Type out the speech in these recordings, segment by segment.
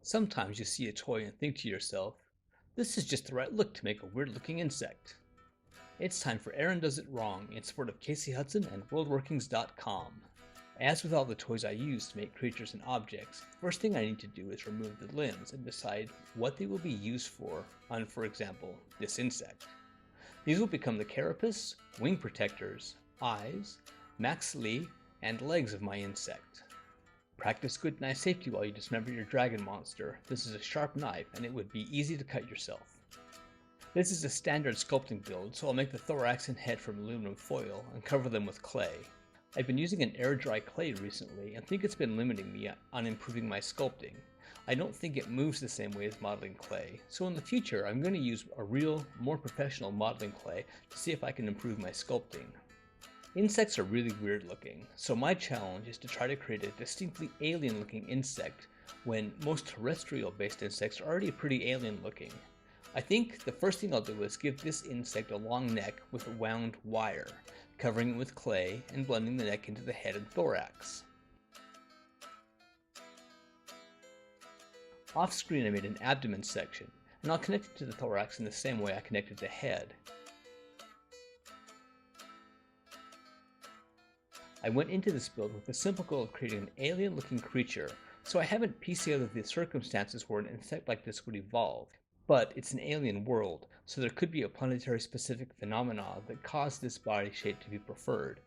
Sometimes you see a toy and think to yourself, this is just the right look to make a weird looking insect. It's time for Aaron Does It Wrong in support of Casey Hudson and WorldWorkings.com. As with all the toys I use to make creatures and objects, the first thing I need to do is remove the limbs and decide what they will be used for on, for example, this insect. These will become the carapace, wing protectors, eyes, maxillae, and legs of my insect. Practice good knife safety while you dismember your dragon monster. This is a sharp knife and it would be easy to cut yourself. This is a standard sculpting build, so I'll make the thorax and head from aluminum foil and cover them with clay. I've been using an air dry clay recently and think it's been limiting me on improving my sculpting. I don't think it moves the same way as modeling clay, so in the future I'm going to use a real, more professional modeling clay to see if I can improve my sculpting. Insects are really weird looking, so my challenge is to try to create a distinctly alien looking insect when most terrestrial based insects are already pretty alien looking. I think the first thing I'll do is give this insect a long neck with a wound wire, covering it with clay and blending the neck into the head and thorax. Off screen I made an abdomen section, and I'll connect it to the thorax in the same way I connected the head. I went into this build with the simple goal of creating an alien looking creature, so I haven't pieced together the circumstances where an insect like this would evolve. But it's an alien world, so there could be a planetary specific phenomena that caused this body shape to be preferred.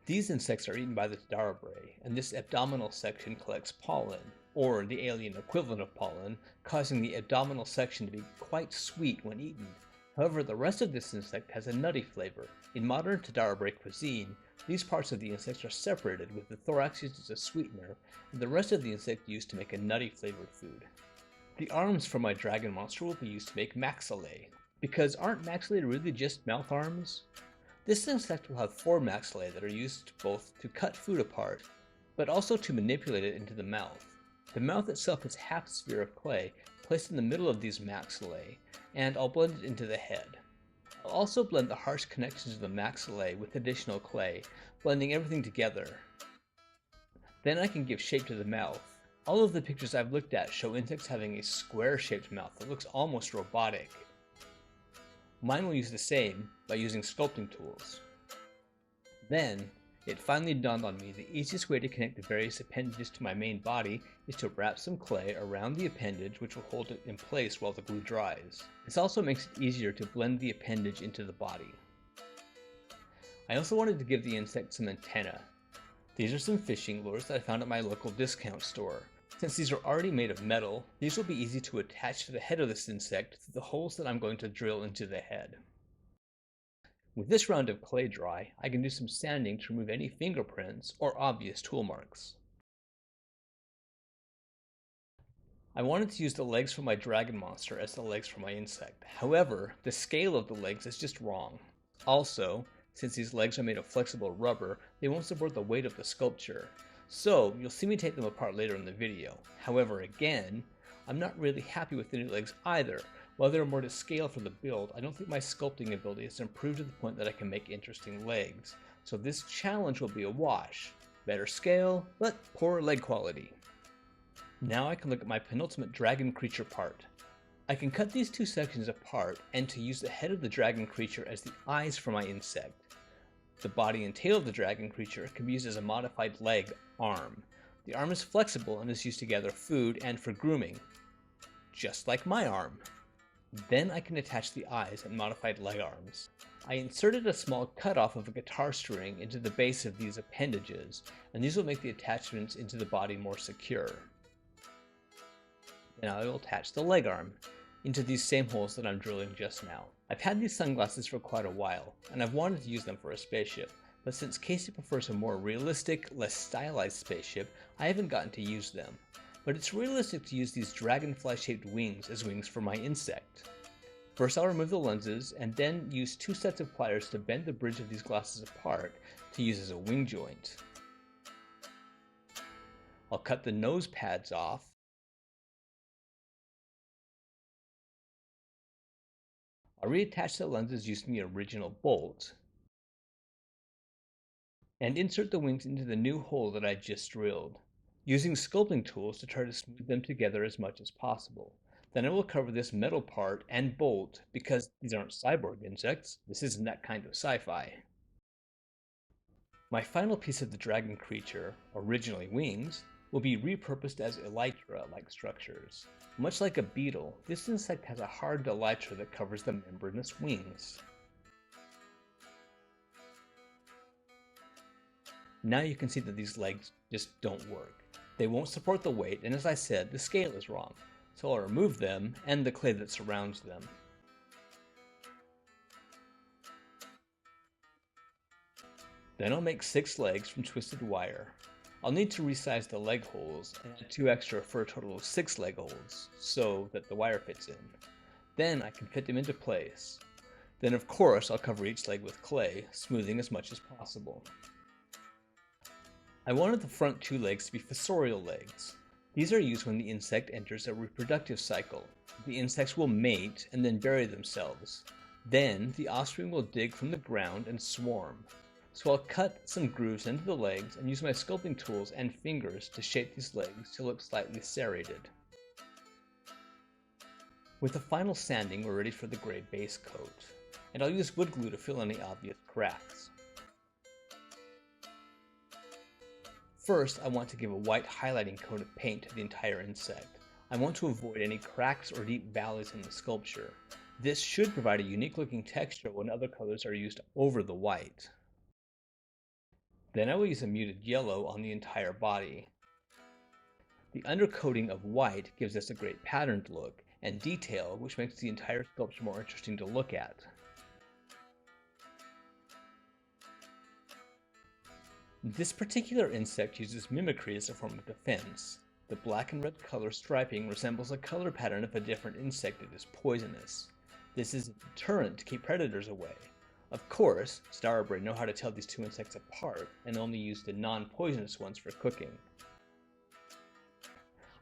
These insects are eaten by the Tadarabrae, and this abdominal section collects pollen, or the alien equivalent of pollen, causing the abdominal section to be quite sweet when eaten. However, the rest of this insect has a nutty flavor. In modern Tadarabrae cuisine, these parts of the insect are separated, with the thorax used as a sweetener, and the rest of the insect used to make a nutty flavored food. The arms for my dragon monster will be used to make maxillae, because aren't maxillae really just mouth arms? This insect will have 4 maxillae that are used both to cut food apart, but also to manipulate it into the mouth. The mouth itself is half a sphere of clay placed in the middle of these maxillae, and I'll blend it into the head. I'll also blend the harsh connections of the maxillae with additional clay, blending everything together. Then I can give shape to the mouth. All of the pictures I've looked at show insects having a square-shaped mouth that looks almost robotic. Mine will use the same by using sculpting tools. Then, it finally dawned on me the easiest way to connect the various appendages to my main body is to wrap some clay around the appendage, which will hold it in place while the glue dries. This also makes it easier to blend the appendage into the body. I also wanted to give the insect some antennae. These are some fishing lures that I found at my local discount store. Since these are already made of metal, these will be easy to attach to the head of this insect through the holes that I'm going to drill into the head. With this round of clay dry, I can do some sanding to remove any fingerprints or obvious tool marks. I wanted to use the legs for my dragon monster as the legs for my insect. However, the scale of the legs is just wrong. Also, since these legs are made of flexible rubber, they won't support the weight of the sculpture. So, you'll see me take them apart later in the video. However, again, I'm not really happy with the new legs either. While they're more to scale for the build, I don't think my sculpting ability has improved to the point that I can make interesting legs. So this challenge will be a wash. Better scale, but poor leg quality. Now I can look at my penultimate dragon creature part. I can cut these two sections apart and to use the head of the dragon creature as the eyes for my insect. The body and tail of the dragon creature can be used as a modified leg arm. The arm is flexible and is used to gather food and for grooming, just like my arm. Then I can attach the eyes and modified leg arms. I inserted a small cutoff of a guitar string into the base of these appendages, and these will make the attachments into the body more secure. Then I will attach the leg arm into these same holes that I'm drilling just now. I've had these sunglasses for quite a while, and I've wanted to use them for a spaceship, but since Casey prefers a more realistic, less stylized spaceship, I haven't gotten to use them. But it's realistic to use these dragonfly-shaped wings as wings for my insect. First I'll remove the lenses, and then use 2 sets of pliers to bend the bridge of these glasses apart to use as a wing joint. I'll cut the nose pads off, I'll reattach the lenses using the original bolt, and insert the wings into the new hole that I just drilled. using sculpting tools to try to smooth them together as much as possible. Then I will cover this metal part and bolt because these aren't cyborg insects. This isn't that kind of sci-fi. My final piece of the dragon creature, originally wings, will be repurposed as elytra-like structures. Much like a beetle, this insect has a hard elytra that covers the membranous wings. Now you can see that these legs just don't work. They won't support the weight, and as I said, the scale is wrong. So I'll remove them and the clay that surrounds them. Then I'll make 6 legs from twisted wire. I'll need to resize the leg holes and add 2 extra for a total of 6 leg holes, so that the wire fits in. Then I can fit them into place. Then of course I'll cover each leg with clay, smoothing as much as possible. I wanted the front 2 legs to be fossorial legs. These are used when the insect enters a reproductive cycle. The insects will mate and then bury themselves. Then the offspring will dig from the ground and swarm. So I'll cut some grooves into the legs and use my sculpting tools and fingers to shape these legs to look slightly serrated. With the final sanding, we're ready for the gray base coat, and I'll use wood glue to fill any obvious cracks. First, I want to give a white highlighting coat of paint to the entire insect. I want to avoid any cracks or deep valleys in the sculpture. This should provide a unique looking texture when other colors are used over the white. Then I will use a muted yellow on the entire body. The undercoating of white gives us a great patterned look and detail, which makes the entire sculpture more interesting to look at. This particular insect uses mimicry as a form of defense. The black and red color striping resembles a color pattern of a different insect that is poisonous. This is a deterrent to keep predators away. Of course, Starboard know how to tell these 2 insects apart and only use the non-poisonous ones for cooking.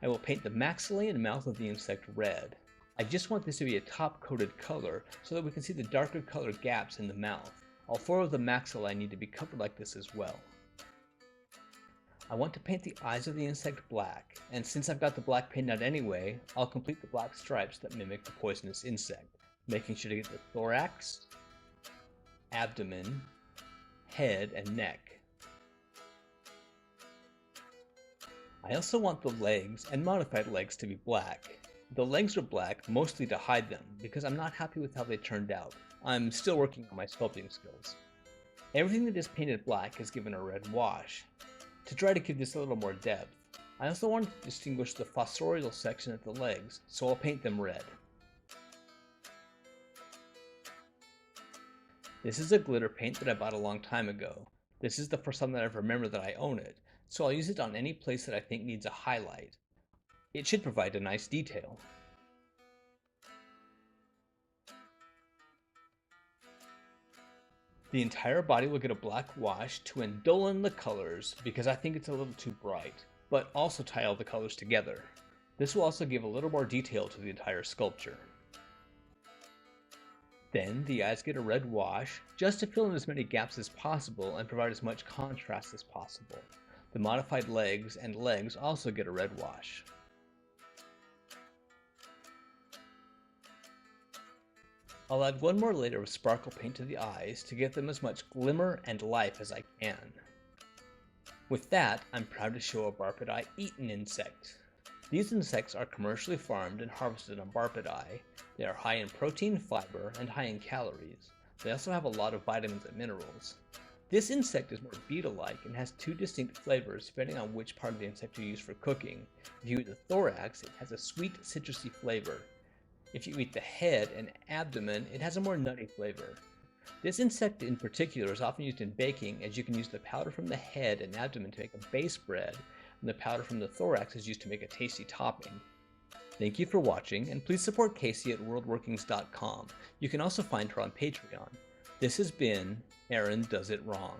I will paint the maxillae and mouth of the insect red. I just want this to be a top-coated color so that we can see the darker color gaps in the mouth. All 4 of the maxillae need to be covered like this as well. I want to paint the eyes of the insect black, and since I've got the black paint out anyway, I'll complete the black stripes that mimic the poisonous insect, making sure to get the thorax, abdomen, head, and neck. I also want the legs and modified legs to be black. The legs are black mostly to hide them, because I'm not happy with how they turned out. I'm still working on my sculpting skills. Everything that is painted black is given a red wash, to try to give this a little more depth. I also want to distinguish the fossorial section of the legs, so I'll paint them red. This is a glitter paint that I bought a long time ago. This is the first time that I've remembered that I own it, so I'll use it on any place that I think needs a highlight. It should provide a nice detail. The entire body will get a black wash to endullen the colors because I think it's a little too bright, but also tie all the colors together. This will also give a little more detail to the entire sculpture. Then the eyes get a red wash, just to fill in as many gaps as possible and provide as much contrast as possible. The modified legs and legs also get a red wash. I'll add 1 more layer of sparkle paint to the eyes to give them as much glimmer and life as I can. With that, I'm proud to show a Barpidae eaten insect. These insects are commercially farmed and harvested on Barpidae. They are high in protein, fiber, and high in calories. They also have a lot of vitamins and minerals. This insect is more beetle-like and has 2 distinct flavors depending on which part of the insect you use for cooking. If you eat the thorax, it has a sweet, citrusy flavor. If you eat the head and abdomen, it has a more nutty flavor. This insect in particular is often used in baking, as you can use the powder from the head and abdomen to make a base bread, and the powder from the thorax is used to make a tasty topping. Thank you for watching, and please support Casey at worldworkings.com. You can also find her on Patreon. This has been Aaron Does It Wrong.